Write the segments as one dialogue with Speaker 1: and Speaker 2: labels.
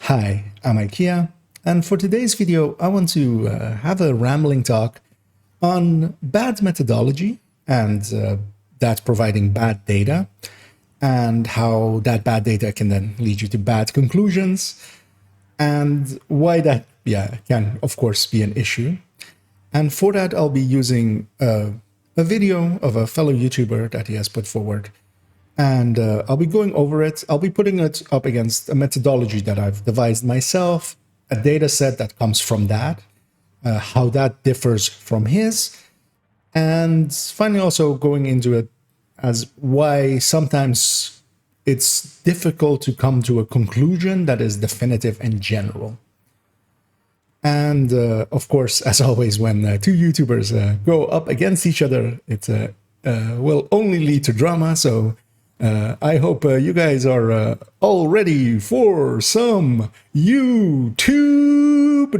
Speaker 1: Hi, I'm IKEA, and for today's video, I want to have a rambling talk on bad methodology and that providing bad data, and how that bad data can then lead you to bad conclusions, and why that, can, of course, be an issue. And for that, I'll be using a video of a fellow YouTuber that he has put forward. And I'll be going over it. I'll be putting it up against a methodology that I've devised myself, a data set that comes from that, how that differs from his, and finally also going into it as why sometimes it's difficult to come to a conclusion that is definitive and general. And of course, as always, when two YouTubers go up against each other, it will only lead to drama. So I hope you guys are all ready for some YouTube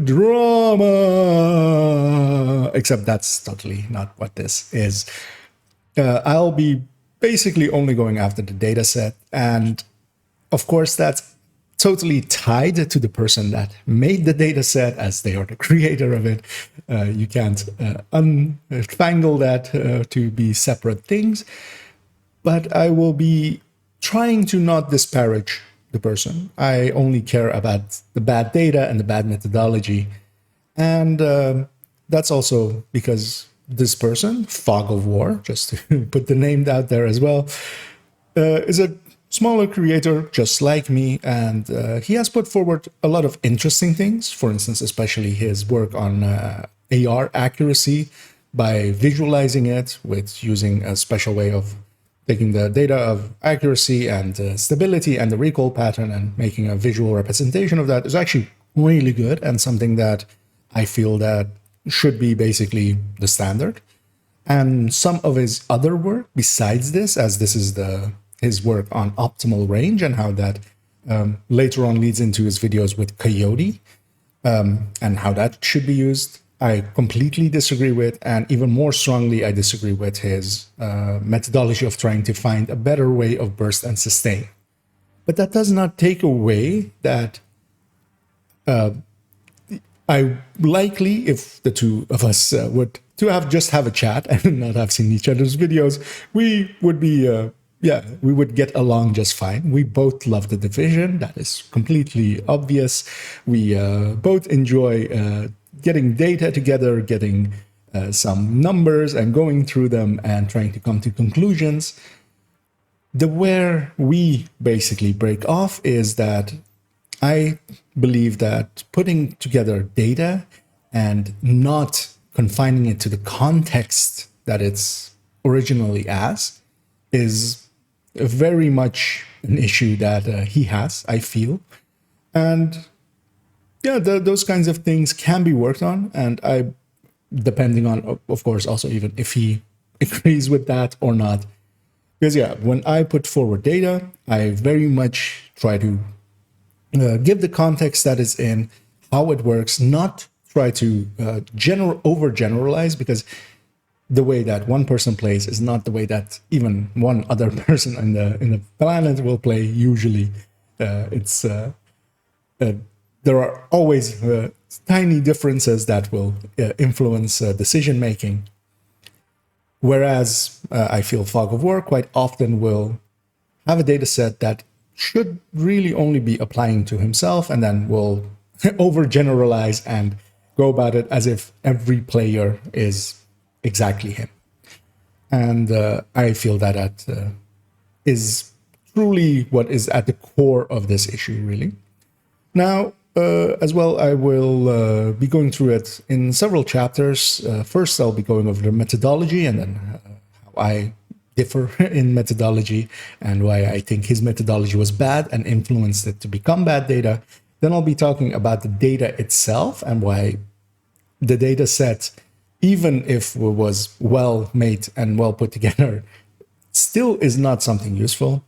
Speaker 1: drama. Except that's totally not what this is. I'll be basically only going after the data set. And of course, that's totally tied to the person that made the data set, as they are the creator of it. You can't untangle that to be separate things. But I will be trying to not disparage the person. I only care about the bad data and the bad methodology. And that's also because this person, Fog of War, just to put the name out there as well, is a smaller creator just like me. And he has put forward a lot of interesting things. For instance, especially his work on AR accuracy by visualizing it with using a special way of taking the data of accuracy and stability and the recall pattern and making a visual representation of that is actually really good, and something that I feel that should be basically the standard. And some of his other work besides this, as this is his work on optimal range and how that later on leads into his videos with Coyote and how that should be used, I completely disagree with, and even more strongly, I disagree with his methodology of trying to find a better way of burst and sustain. But that does not take away that I likely, if the two of us would to have a chat and not have seen each other's videos, we would be, we would get along just fine. We both love The Division. That is completely obvious. We both enjoy getting data together, getting some numbers and going through them and trying to come to conclusions. Where we basically break off is that I believe that putting together data and not confining it to the context that it's originally as is very much an issue that he has, I feel. And yeah, those kinds of things can be worked on, and depending on, of course, also even if he agrees with that or not. Because when I put forward data, I very much try to give the context that is in, how it works, not try to overgeneralize, because the way that one person plays is not the way that even one other person in the planet will play usually. There are always tiny differences that will influence decision making. Whereas I feel Fog of War quite often will have a data set that should really only be applying to himself, and then will overgeneralize and go about it as if every player is exactly him. And I feel that is truly what is at the core of this issue, really. Now, as well, I will be going through it in several chapters. First, I'll be going over the methodology, and then how I differ in methodology and why I think his methodology was bad and influenced it to become bad data. Then I'll be talking about the data itself and why the data set, even if it was well made and well put together, still is not something useful.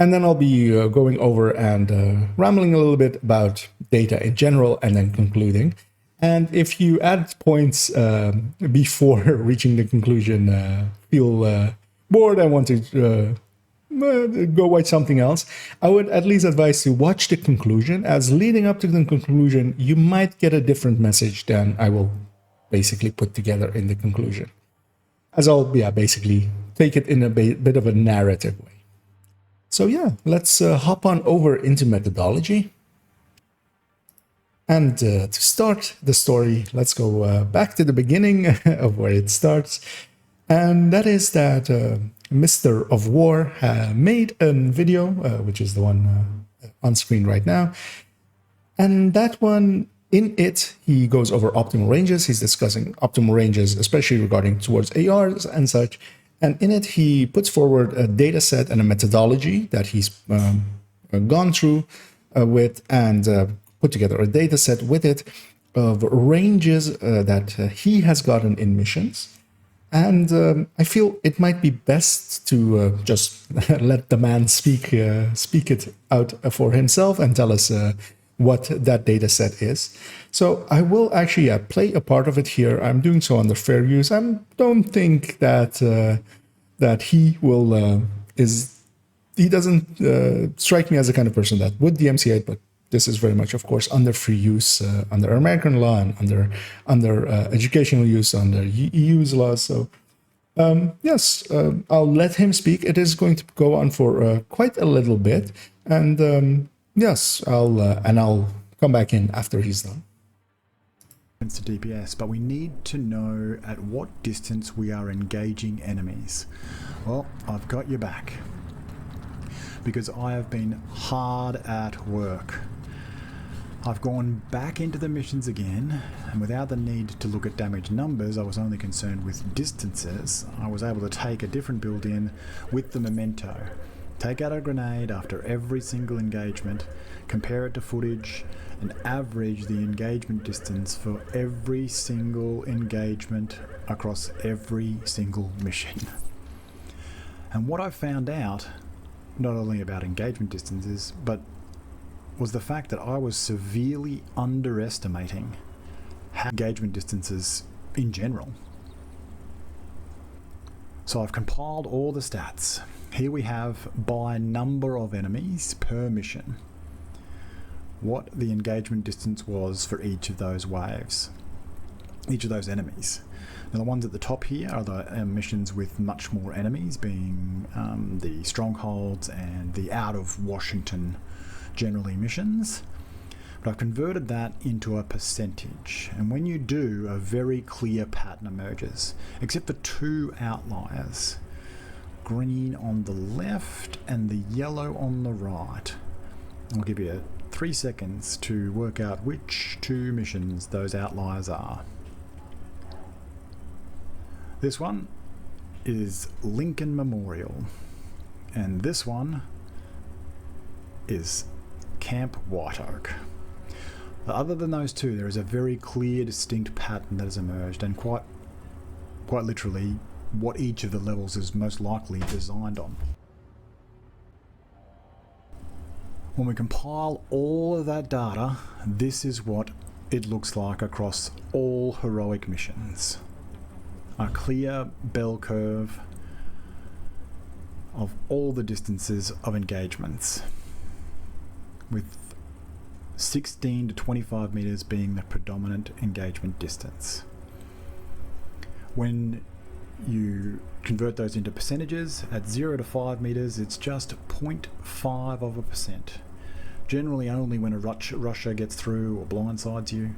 Speaker 1: And then I'll be going over and rambling a little bit about data in general, and then concluding. And if you add points before reaching the conclusion, feel bored and want to go watch something else. I would at least advise to watch the conclusion, as leading up to the conclusion, you might get a different message than I will basically put together in the conclusion. As I'll, basically take it in a bit of a narrative way. So yeah, let's hop on over into methodology. And to start the story, let's go back to the beginning of where it starts. And that is that Mr. of War made a video, which is the one on screen right now. And that one, in it, he goes over optimal ranges. He's discussing optimal ranges, especially regarding towards ARs and such. And in it, he puts forward a data set and a methodology that he's gone through with and put together a data set with it of ranges that he has gotten in missions. And I feel it might be best to just let the man speak it out for himself and tell us what that data set is. So I will actually play a part of it here. I'm doing so under fair use. I don't think that that he will he doesn't strike me as the kind of person that would DMCA, but this is very much, of course, under free use, under American law and under educational use, under EU's laws. So yes, I'll let him speak. It is going to go on for quite a little bit, and yes, I'll come back in after he's done.
Speaker 2: To DPS, but we need to know at what distance we are engaging enemies. Well, I've got your back, because I have been hard at work. I've gone back into the missions again, and without the need to look at damage numbers, I was only concerned with distances. I was able to take a different build in with the memento. Take out a grenade after every single engagement, compare it to footage, and average the engagement distance for every single engagement across every single mission. And what I found out, not only about engagement distances, but was the fact that I was severely underestimating engagement distances in general. So I've compiled all the stats. Here we have by number of enemies per mission, what the engagement distance was for each of those waves, each of those enemies. Now the ones at the top here are the missions with much more enemies, being the strongholds and the out of Washington generally missions. But I've converted that into a percentage, and when you do, a very clear pattern emerges, except for two outliers, green on the left and the yellow on the right. I'll give you 3 seconds to work out which two missions those outliers are. This one is Lincoln Memorial, and this one is Camp White Oak. Other than those two, there is a very clear, distinct pattern that has emerged, and quite literally what each of the levels is most likely designed on. When we compile all of that data, this is what it looks like across all heroic missions. A clear bell curve of all the distances of engagements, with 16 to 25 meters being the predominant engagement distance. When you convert those into percentages, at 0 to 5 meters, it's just 0.5%. Generally only when a rusher gets through or blindsides you.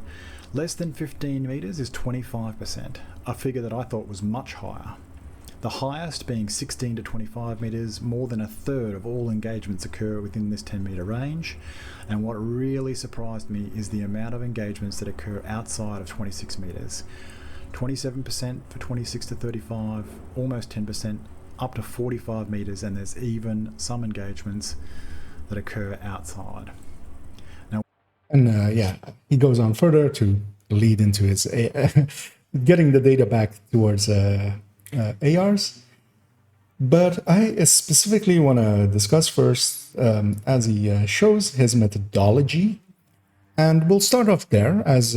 Speaker 2: Less than 15 meters is 25%, a figure that I thought was much higher. The highest being 16 to 25 meters, more than a third of all engagements occur within this 10 meter range. And what really surprised me is the amount of engagements that occur outside of 26 meters. 27% for 26 to 35, almost 10%, up to 45 meters, and there's even some engagements that occur outside. Now,
Speaker 1: and yeah, he goes on further to lead into his getting the data back towards ARs. But I specifically want to discuss first as he shows his methodology, and we'll start off there as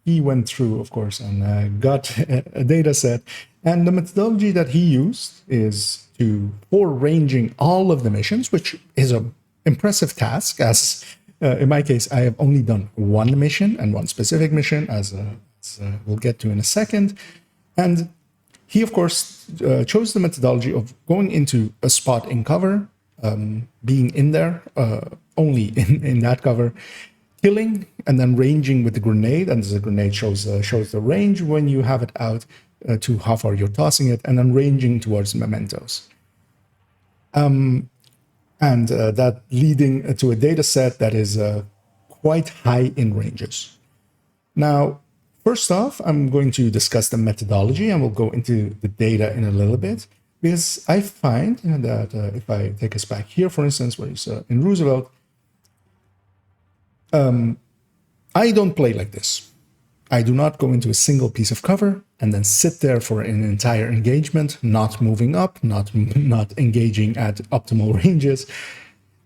Speaker 1: he went through, of course, and got a data set. And the methodology that he used is for ranging all of the missions, which is an impressive task. As in my case, I have only done one mission and one specific mission, as we'll get to in a second. And he, of course, chose the methodology of going into a spot in cover, being in there, only in that cover, killing, and then ranging with the grenade. And the grenade shows the range when you have it out, to how far you're tossing it, and then ranging towards mementos. And that leading to a data set that is quite high in ranges. Now, first off, I'm going to discuss the methodology, and we'll go into the data in a little bit, because I find that if I take us back here, for instance, where it's in Roosevelt, I don't play like this. I do not go into a single piece of cover and then sit there for an entire engagement, not moving up, not engaging at optimal ranges.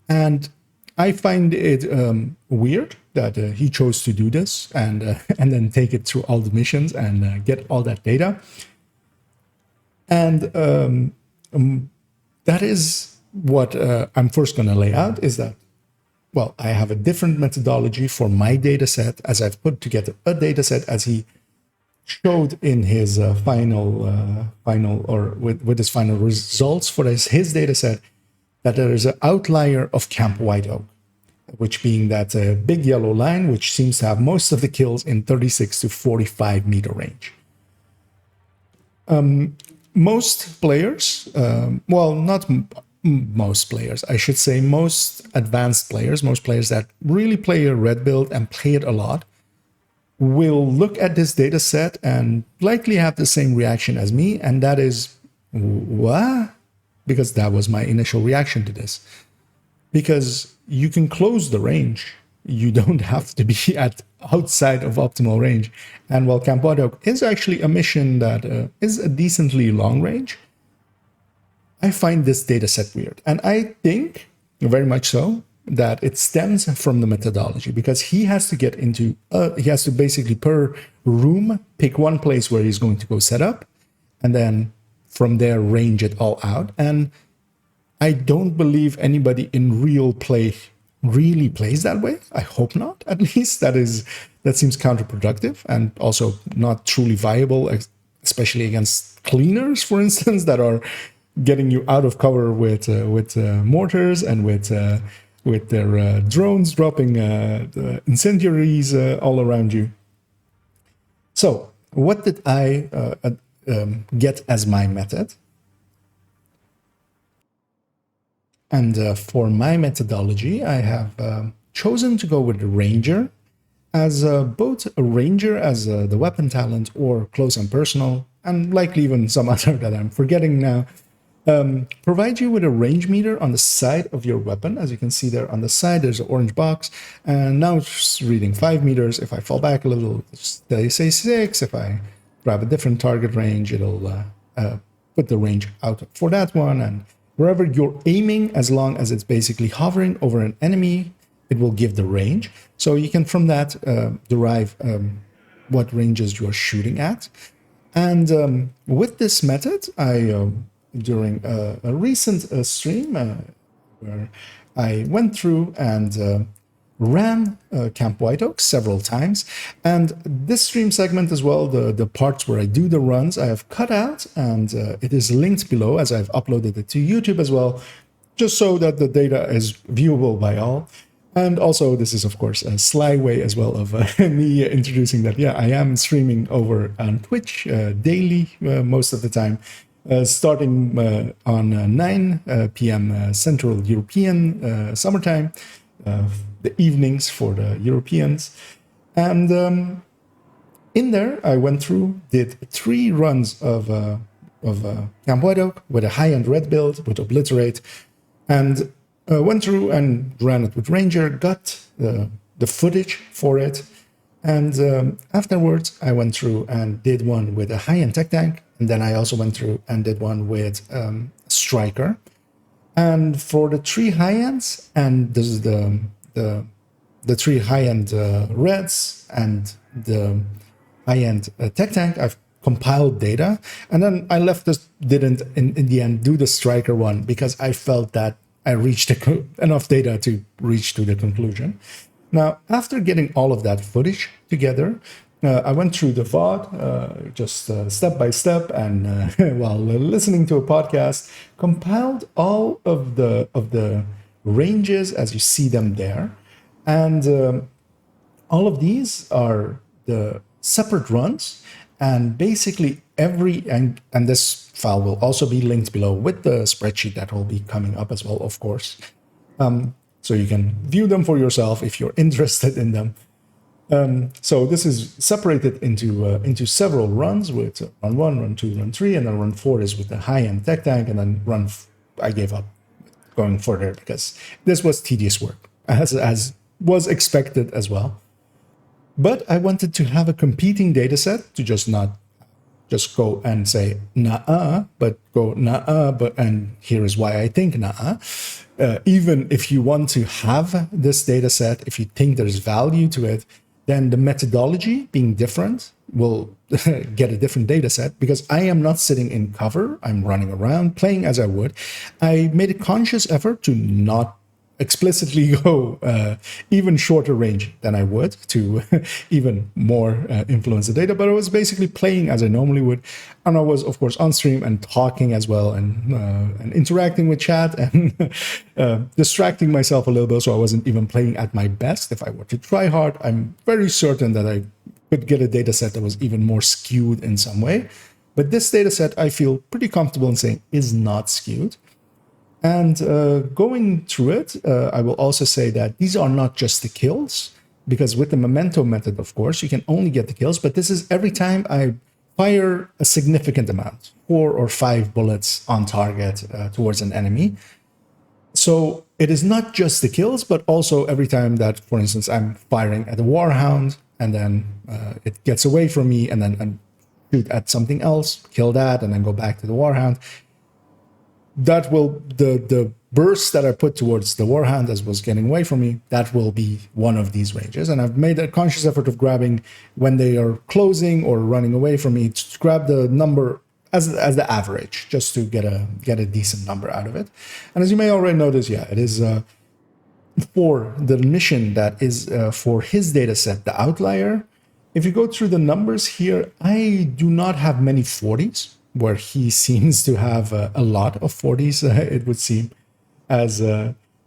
Speaker 1: And I find it weird that he chose to do this and then take it through all the missions and get all that data. And that is what I'm first going to lay out, is that, well, I have a different methodology for my data set, as I've put together a data set as he showed in his with his final results for his data set, that there is an outlier of Camp White Oak, which being that big yellow line, which seems to have most of the kills in 36 to 45 meter range. Most players, well, not most players, I should say most advanced players, most players that really play a red build and play it a lot, will look at this data set and likely have the same reaction as me, and that is, what? Because that was my initial reaction to this. Because you can close the range. You don't have to be at outside of optimal range. And while Camp White Oak is actually a mission that is a decently long range, I find this data set weird. And I think, very much so, that it stems from the methodology, because he has to get into, he has to basically per room pick one place where he's going to go set up, and then from there range it all out. And I don't believe anybody in real play really plays that way. I hope not, at least. That seems counterproductive and also not truly viable, especially against cleaners, for instance, that are getting you out of cover with mortars and with their drones dropping incendiaries all around you. So what did I get as my method? And for my methodology, I have chosen to go with the Ranger, as both a Ranger as the weapon talent, or close and personal, and likely even some other that I'm forgetting now, provide you with a range meter on the side of your weapon. As you can see there on the side, there's an orange box, and now it's reading 5 meters. If I fall back a little, they say 6. If I grab a different target range, it'll put the range out for that one. And wherever you're aiming, as long as it's basically hovering over an enemy, it will give the range. So you can from that derive what ranges you're shooting at. And with this method, I during a recent stream where I went through and ran Camp White Oak several times. And this stream segment as well, the parts where I do the runs, I have cut out, and it is linked below, as I've uploaded it to YouTube as well, just so that the data is viewable by all. And also, this is, of course, a sly way as well of me introducing that, yeah, I am streaming over on Twitch daily, most of the time, starting on 9 p.m. Central European summertime, the evenings for the Europeans. And in there, I went through, did 3 runs of Camp White Oak with a high-end red build with Obliterate, and went through and ran it with Ranger, got the footage for it. And afterwards, I went through and did one with a high-end tech tank. And then I also went through and did one with Striker. And for the 3 high-ends, and this is the 3 high-end reds and the high-end tech tank, I've compiled data. And then I didn't in the end do the striker one because I felt that I reached enough data to reach to the conclusion. Now, after getting all of that footage together, I went through the VOD just step by step, and while listening to a podcast, compiled all of the ranges as you see them there, and all of these are the separate runs, and basically and this file will also be linked below with the spreadsheet that will be coming up as well, of course. So you can view them for yourself if you're interested in them. So this is separated into several runs with run 1, run 2, run 3, and then run 4 is with the high-end tech tank, and then I gave up going further because this was tedious work, as was expected as well. But I wanted to have a competing data set to not just go and say nah, but go nah, and here is why I think nah. Even if you want to have this data set, if you think there's value to it, then the methodology being different will get a different data set, because I am not sitting in cover. I'm running around playing as I would. I made a conscious effort to not explicitly go even shorter range than I would to even more influence the data, but I was basically playing as I normally would, and I was of course on stream and talking as well, and interacting with chat and distracting myself a little bit, so I wasn't even playing at my best. If I were to try hard, I'm very certain that I could get a data set that was even more skewed in some way, but this data set I feel pretty comfortable in saying is not skewed. And going through it, I will also say that these are not just the kills, because with the memento method, of course, you can only get the kills, but this is every time I fire a significant amount, 4 or 5 bullets on target towards an enemy. So it is not just the kills, but also every time that, for instance, I'm firing at a warhound, and then it gets away from me, and then I shoot at something else, kill that, and then go back to the warhound. That will, the burst that I put towards the warhound as was getting away from me, that will be one of these ranges. And I've made a conscious effort of grabbing when they are closing or running away from me, to grab the number as the average, just to get a decent number out of it. And as you may already notice, yeah, it is for the mission that is for his data set, the outlier. If you go through the numbers here, I do not have many 40s, where he seems to have a lot of 40s, it would seem. As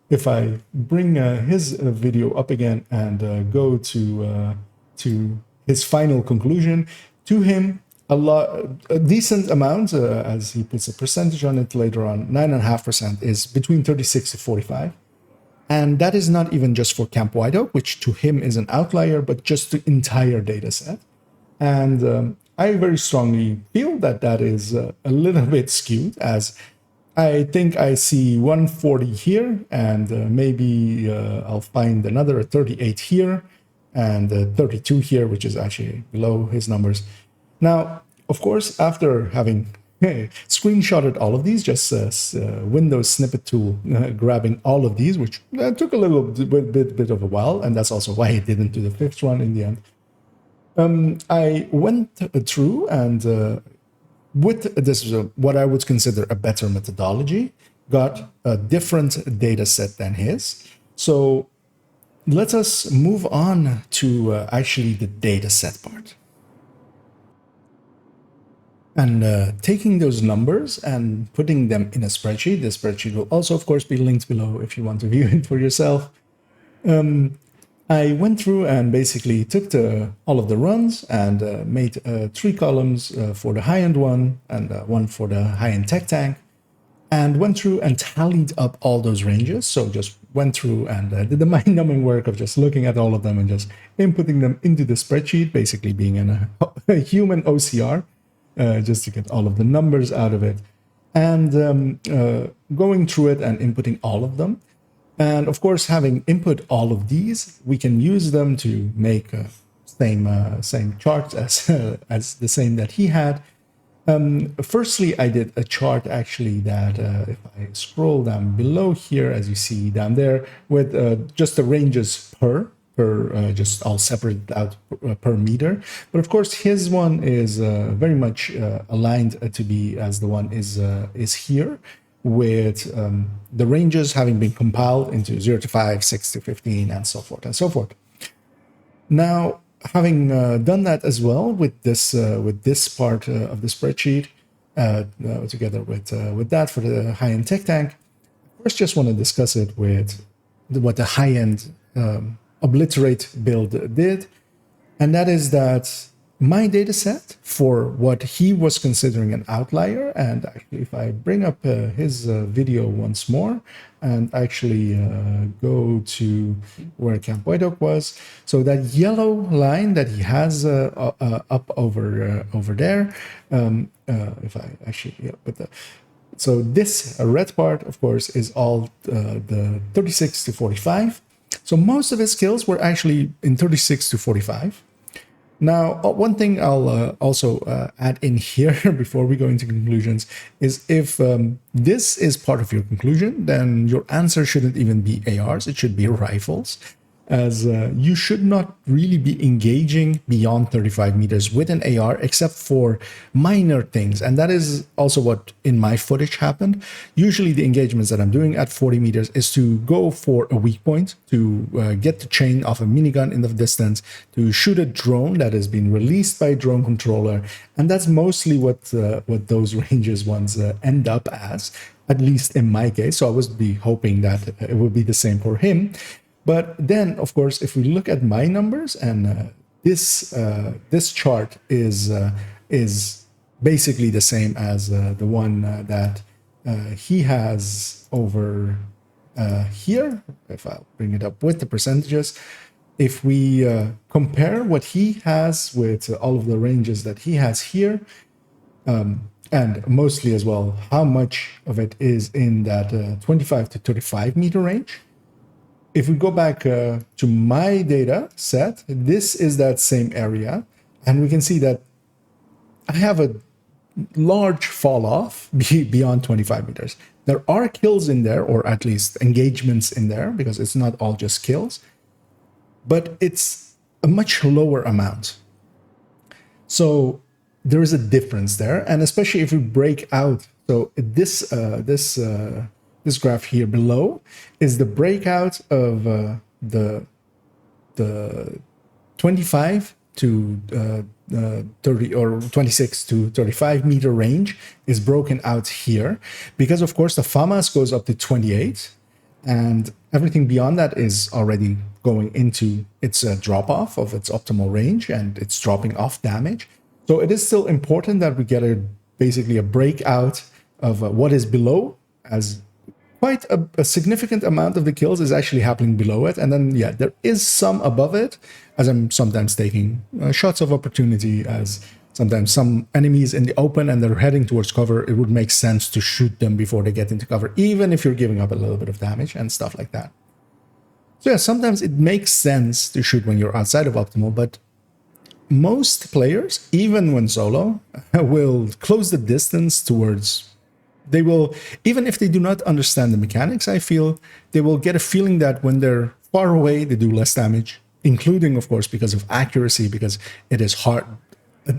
Speaker 1: if I bring his video up again and go to his final conclusion, to him, a decent amount, as he puts a percentage on it later on, 9.5% is between 36 to 45. And that is not even just for Camp White Oak, which to him is an outlier, but just the entire data set. And I very strongly feel that is a little bit skewed, as I think I see 140 here, and maybe I'll find another 38 here, and 32 here, which is actually below his numbers. Now, of course, after having screenshotted all of these, just Windows snippet tool, grabbing all of these, which took a little bit of a while, and that's also why I didn't do the 5th run in the end. I went through and with this, what I would consider a better methodology, got a different data set than his. So let us move on to actually the data set part. And taking those numbers and putting them in a spreadsheet. The spreadsheet will also, of course, be linked below if you want to view it for yourself. I went through and basically took all of the runs and made 3 columns for the high-end one and one for the high-end tech tank, and went through and tallied up all those ranges. So just went through and did the mind-numbing work of just looking at all of them and just inputting them into the spreadsheet, basically being a human OCR, just to get all of the numbers out of it, and going through it and inputting all of them. And of course, having input all of these, we can use them to make same chart as the same that he had. Firstly, I did a chart actually that if I scroll down below here, as you see down there, with just the ranges per just all separated out per meter. But of course, his one is very much aligned to be as the one is here, with the ranges having been compiled into 0 to 5, 6 to 15, and so forth and so forth. Now, having done that as well with this part of the spreadsheet, together with that for the high-end tech tank, first just want to discuss it with what the high-end obliterate build did, and that is that my data set for what he was considering an outlier, and actually if I bring up his video once more and actually go to where Camp White Oak was, so that yellow line that he has up over there, if I actually, yeah, but so this red part, of course, is all the 36 to 45. So most of his skills were actually in 36 to 45. Now, one thing I'll also add in here before we go into conclusions is if this is part of your conclusion, then your answer shouldn't even be ARs, it should be rifles, as you should not really be engaging beyond 35 meters with an AR except for minor things. And that is also what in my footage happened. Usually the engagements that I'm doing at 40 meters is to go for a weak point, to get the chain off a minigun in the distance, to shoot a drone that has been released by a drone controller. And that's mostly what those ranges ones end up as, at least in my case. So I was hoping that it would be the same for him. But then, of course, if we look at my numbers, and this chart is basically the same as the one that he has over here. If I'll bring it up with the percentages, if we compare what he has with all of the ranges that he has here, and mostly as well how much of it is in that 25 to 35 meter range. If we go back to my data set, this is that same area, and we can see that I have a large fall off beyond 25 meters. There are kills in there, or at least engagements in there, because it's not all just kills, but it's a much lower amount. So there is a difference there, and especially if we break out. So this graph here below is the breakout of the 25 to 30 or 26 to 35 meter range is broken out here, because of course the FAMAS goes up to 28, and everything beyond that is already going into its drop off of its optimal range, and it's dropping off damage. So it is still important that we get basically a breakout of what is below, as quite a significant amount of the kills is actually happening below it. And then, yeah, there is some above it, as I'm sometimes taking shots of opportunity, as sometimes some enemies in the open and they're heading towards cover, it would make sense to shoot them before they get into cover, even if you're giving up a little bit of damage and stuff like that. So yeah, sometimes it makes sense to shoot when you're outside of optimal, but most players, even when solo, will close the distance towards... They will, even if they do not understand the mechanics, I feel they will get a feeling that when they're far away, they do less damage, including, of course, because of accuracy, because it is hard.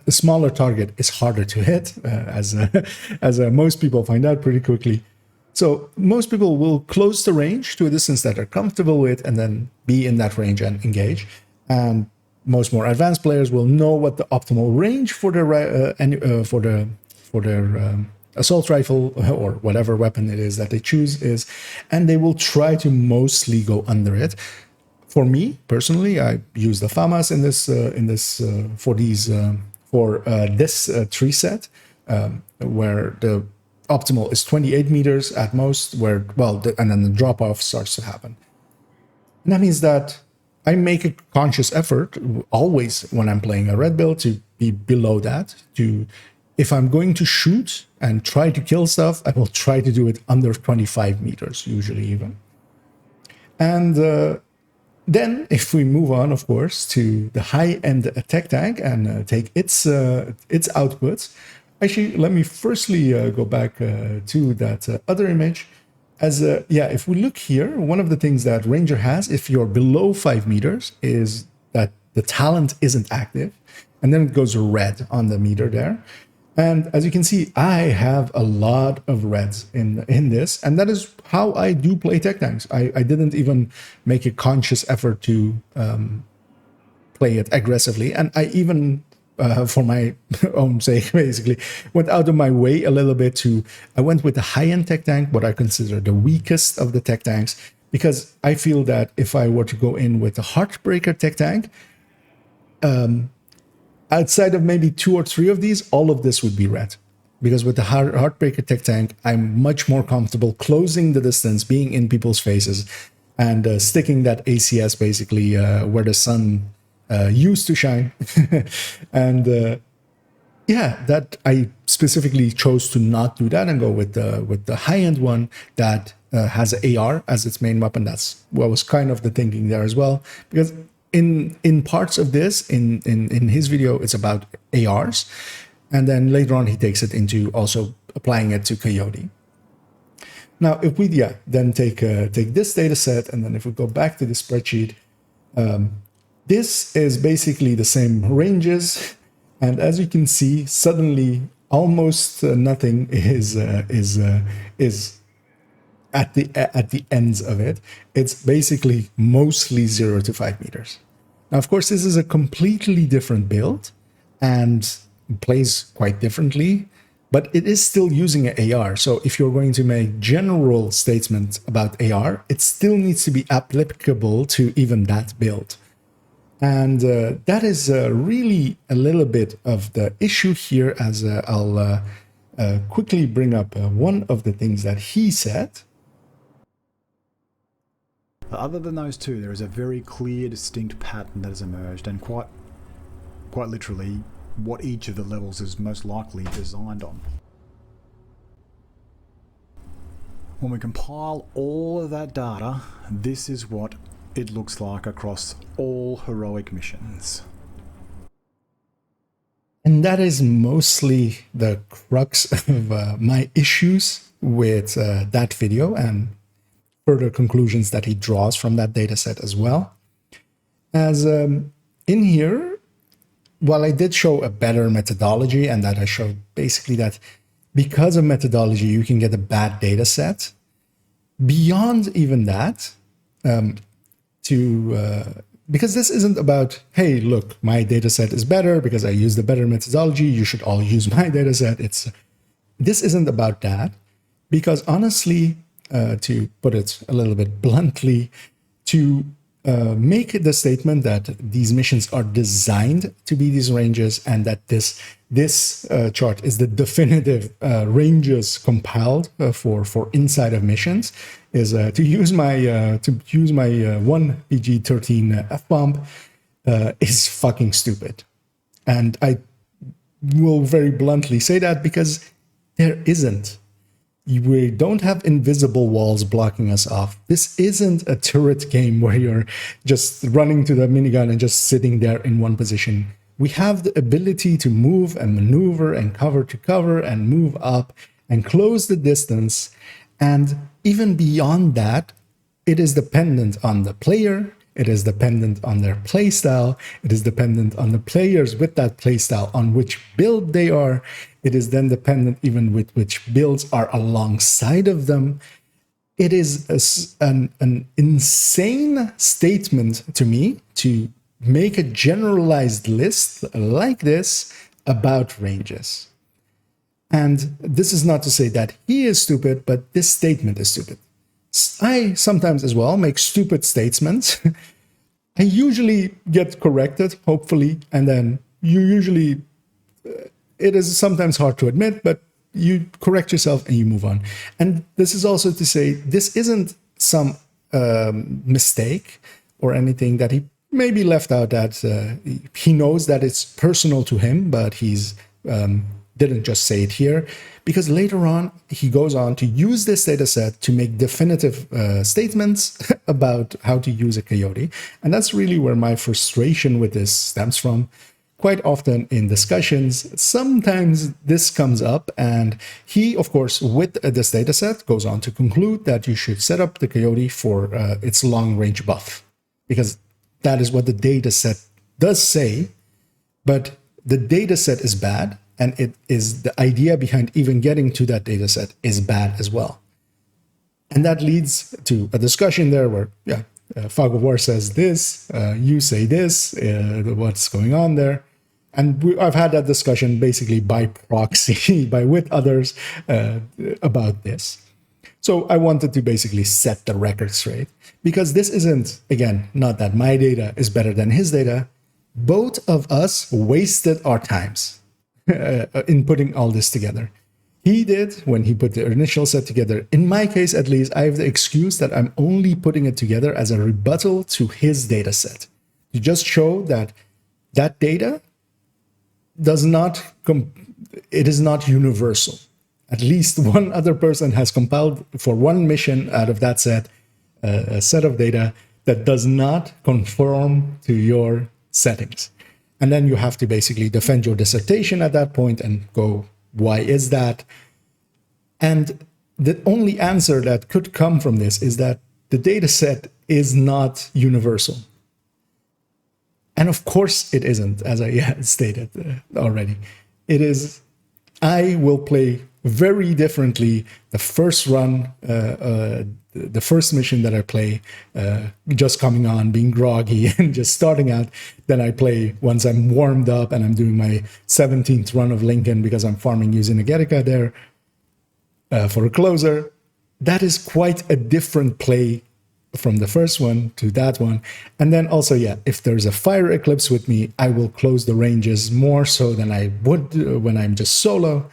Speaker 1: A smaller target is harder to hit, as most people find out pretty quickly. So most people will close the range to a distance that they're comfortable with, and then be in that range and engage. And most more advanced players will know what the optimal range for their assault rifle or whatever weapon it is that they choose is, and they will try to mostly go under it. For me personally, I use the FAMAS for this tree set, where the optimal is 28 meters at most, and then the drop off starts to happen. And that means that I make a conscious effort always when I'm playing a red build to be below that. If I'm going to shoot and try to kill stuff, I will try to do it under 25 meters, usually even. And then if we move on, of course, to the high-end tech tank and take its outputs. Actually, let me firstly go back to that other image. if we look here, one of the things that Ranger has, if you're below 5 meters, is that the talent isn't active, and then it goes red on the meter there. And as you can see, I have a lot of reds in this, and that is how I do play tech tanks. I didn't even make a conscious effort to play it aggressively, and I even for my own sake, basically, went out of my way a little bit I went with the high-end tech tank, what I consider the weakest of the tech tanks, because I feel that if I were to go in with a Heartbreaker tech tank, outside of maybe 2 or 3 of these, all of this would be red. Because with the Heartbreaker tech tank, I'm much more comfortable closing the distance, being in people's faces, and sticking that ACS basically where the sun used to shine. And that I specifically chose to not do that and go with the high-end one that has AR as its main weapon. That's what was kind of the thinking there as well, because in parts of this, in his video, it's about ARs, and then later on he takes it into also applying it to Coyote. Now, if we then take this data set, and then if we go back to the spreadsheet, this is basically the same ranges, and as you can see, suddenly almost nothing is at the ends of it. It's basically mostly 0 to 5 meters. Now, of course, this is a completely different build and plays quite differently, but it is still using an AR. So if you're going to make general statements about AR, it still needs to be applicable to even that build. And that is really a little bit of the issue here, as I'll quickly bring up one of the things that he said.
Speaker 2: Other than those two, there is a very clear, distinct pattern that has emerged, and quite literally what each of the levels is most likely designed on. When we compile all of that data, this is what it looks like across all heroic missions.
Speaker 1: And that is mostly the crux of my issues with that video and further conclusions that he draws from that data set as well. As in here, while I did show a better methodology, and that I showed basically that because of methodology, you can get a bad data set. Beyond even that, because this isn't about, hey, look, my data set is better because I used a better methodology, you should all use my data set. This isn't about that, because honestly, to put it a little bit bluntly, to make the statement that these missions are designed to be these ranges, and that this chart is the definitive ranges compiled for inside of missions, is to use my 1 PG-13 F-bomb is fucking stupid. And I will very bluntly say that because there isn't. We don't have invisible walls blocking us off. This isn't a turret game where you're just running to the minigun and just sitting there in one position. We have the ability to move and maneuver and cover to cover and move up and close the distance. And even beyond that, it is dependent on the player. It is dependent on their playstyle. It is dependent on the players with that playstyle, on which build they are. It is then dependent even with which builds are alongside of them. It is an insane statement to me to make a generalized list like this about ranges. And this is not to say that he is stupid, but this statement is stupid. I sometimes as well make stupid statements. I usually get corrected, hopefully, and then you usually, it is sometimes hard to admit, but you correct yourself and you move on. And this is also to say, this isn't some mistake or anything that he maybe left out, that he knows that it's personal to him, but he's didn't just say it here, because later on he goes on to use this data set to make definitive statements about how to use a Coyote. And that's really where my frustration with this stems from. quite often in discussions, sometimes this comes up, and he, of course, with this data set, goes on to conclude that you should set up the Coyote for its long-range buff, because that is what the data set does say, but the data set is bad, and it is the idea behind even getting to that data set is bad as well. And that leads to a discussion there where, Fog of War says this, you say this, what's going on there. And I've had that discussion basically by proxy, with others about this. So I wanted to basically set the record straight, because this isn't, again, not that my data is better than his data. Both of us wasted our times in putting all this together. He did when he put the initial set together. In my case, at least, I have the excuse that I'm only putting it together as a rebuttal to his data set, to just show that that data does not, it is not universal. At least one other person has compiled for one mission out of that set, a set of data that does not conform to your settings. And then you have to basically defend your dissertation at that point and go, why is that? And the only answer that could come from this is that the data set is not universal. And of course it isn't, as I stated already. It is, I will play very differently the first run, the first mission that I play, just coming on, being groggy and just starting out, than I play once I'm warmed up and I'm doing my 17th run of Lincoln because I'm farming using Agetica there for a closer. That is quite a different play from the first one to that one. And then also, if there's a fire eclipse with me, I will close the ranges more so than I would when I'm just solo.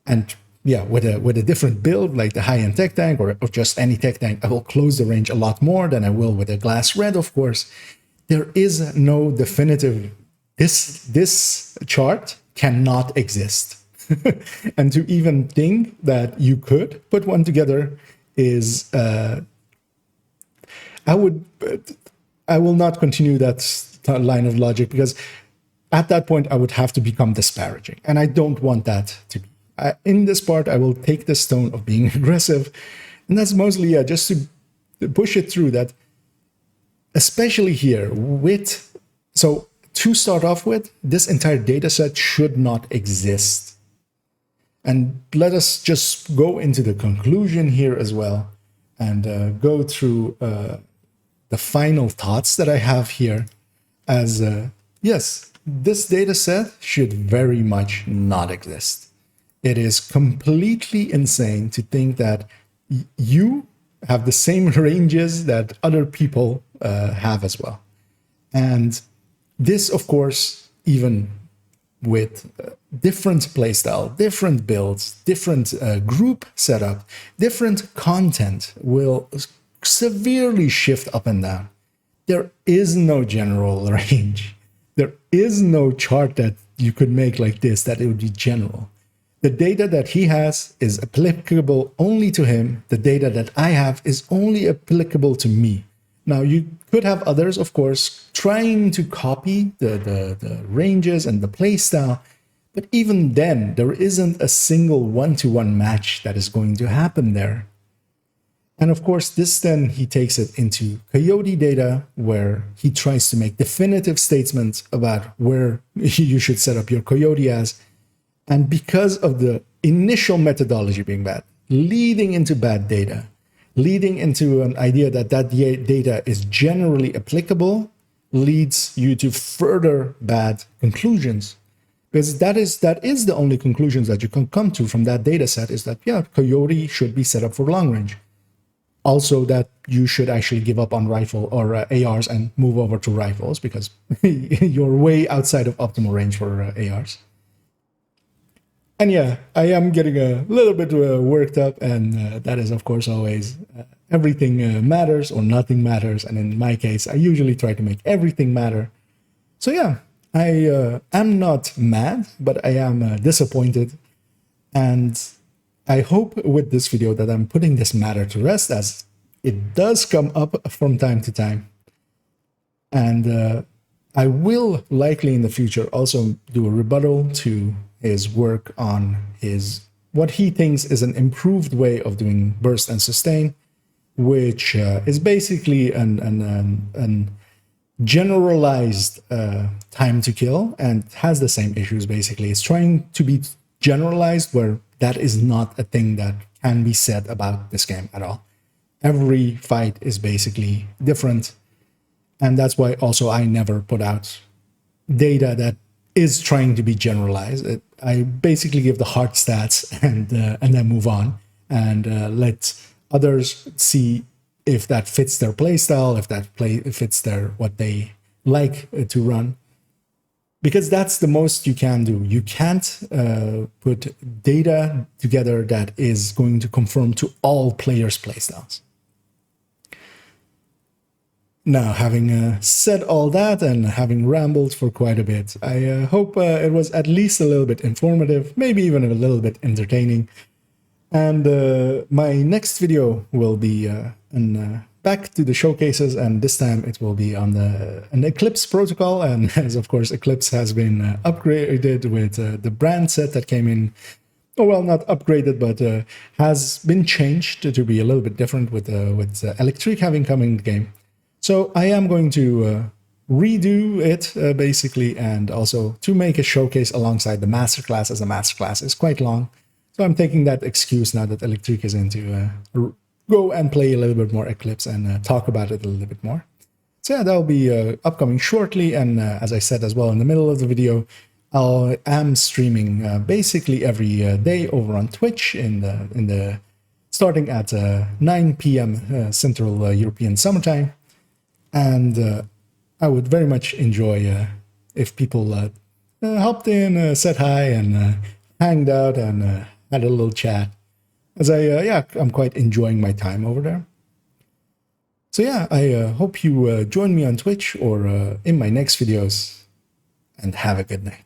Speaker 1: And with a different build, like the high-end tech tank or just any tech tank, I will close the range a lot more than I will with a glass red, of course. There is no definitive, this chart cannot exist. And to even think that you could put one together is, I will not continue that line of logic, because at that point I would have to become disparaging. And I don't want that to be. In this part, I will take this tone of being aggressive. And that's mostly just to push it through that, especially here so to start off with, this entire data set should not exist. And let us just go into the conclusion here as well and go through the final thoughts that I have here as, yes, this data set should very much not exist. It is completely insane to think that you have the same ranges that other people have as well. And this, of course, even with different playstyle, different builds, different group setup, different content will severely shift up and down. There is no general range. There is no chart that you could make like this that it would be general. The data that he has is applicable only to him. The data that I have is only applicable to me. Now, you could have others, of course, trying to copy the ranges and the playstyle, but even then, there isn't a single one-to-one match that is going to happen there. And of course, this then he takes it into Coyote data, where he tries to make definitive statements about where you should set up your Coyote as. And because of the initial methodology being bad, leading into bad data, leading into an idea that data is generally applicable, leads you to further bad conclusions. Because that is the only conclusions that you can come to from that data set, is that, Coyote should be set up for long range. Also, that you should actually give up on rifle or ARs and move over to rifles, because you're way outside of optimal range for ARs. And I am getting a little bit worked up, and that is, of course, always everything matters or nothing matters. And in my case, I usually try to make everything matter. So I am not mad, but I am disappointed. And I hope with this video that I'm putting this matter to rest, as it does come up from time to time. And I will likely in the future also do a rebuttal to his work on his what he thinks is an improved way of doing burst and sustain, which is basically an generalized time to kill and has the same issues. Basically, it's trying to be generalized where that is not a thing that can be said about this game at all. Every fight is basically different, and that's why also I never put out data that is trying to be generalized. I basically give the hard stats and then move on and let others see if that fits their playstyle, if that fits their what they like to run. Because that's the most you can do. You can't put data together that is going to conform to all players' playstyles. Now, having said all that and having rambled for quite a bit, I hope it was at least a little bit informative, maybe even a little bit entertaining. And my next video will be back to the showcases, and this time it will be on an Eclipse protocol. And as of course, Eclipse has been upgraded with the brand set that came in. Oh, well, not upgraded, but has been changed to be a little bit different with Electric having come in the game. So I am going to redo it basically, and also to make a showcase alongside the masterclass, as the masterclass is quite long. So I'm taking that excuse now that Electric is in to go and play a little bit more Eclipse and talk about it a little bit more. So yeah, that'll be upcoming shortly. And as I said as well in the middle of the video, I am streaming basically every day over on Twitch starting at 9 p.m. Central European Summertime. And I would very much enjoy if people hopped in, said hi, and hanged out and had a little chat. As I'm quite enjoying my time over there. So yeah, I hope you join me on Twitch or in my next videos, and have a good night.